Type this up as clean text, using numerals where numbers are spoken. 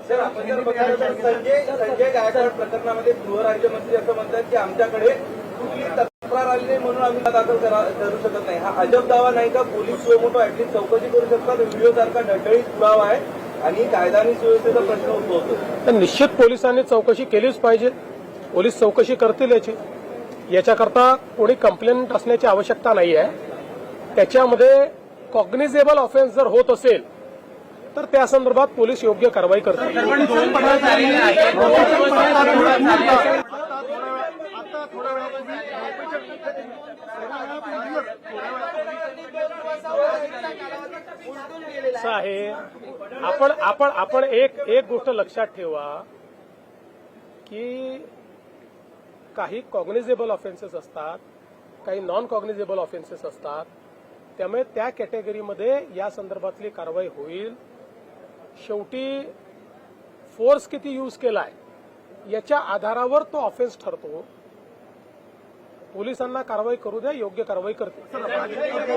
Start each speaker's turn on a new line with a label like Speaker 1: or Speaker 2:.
Speaker 1: Sir, आपण जर बघितलं तर संजय गायकवाड प्रकरणामध्ये गृहराज्यमंत्री असं म्हणतात की आमच्याकडे कुठली तक्रार आली नाही म्हणून आम्ही दाखल करू शकत नाही. हा अजब दावा नाही का? पोलीस सुमोटो ऍटलीस्ट चौकशी करू शकतात. व्हिडिओ सारखा ढळढळीत पुरावा आहे आणि कायदा आणि सुव्यवस्थेचा प्रश्न उद्भवतो.
Speaker 2: तर निश्चित पोलिसांनी चौकशी केलीच पाहिजे. पोलीस चौकशी करतील याच्याकरता कोणी कंप्लेंट असण्याची आवश्यकता नाही आहे. त्याच्यामध्ये कॉग्निझेबल ऑफेन्स जर होत असेल तर त्या संदर्भात पोलीस योग्य कारवाई करतील. असं आहे, आपण एक गोष्ट लक्षात ठेवा की काही कॉग्निझेबल ऑफेन्सेस असतात, काही नॉन कॉग्निझेबल ऑफेन्सेस असतात. त्यामुळे त्या कॅटेगरीमध्ये या संदर्भातली कारवाई होईल. शेवटी फोर्स किती यूज केलाय याच्या आधारावर तो ऑफेन्स ठरतो. पोलिसांना कारवाई करू द्या, योग्य कारवाई करतील.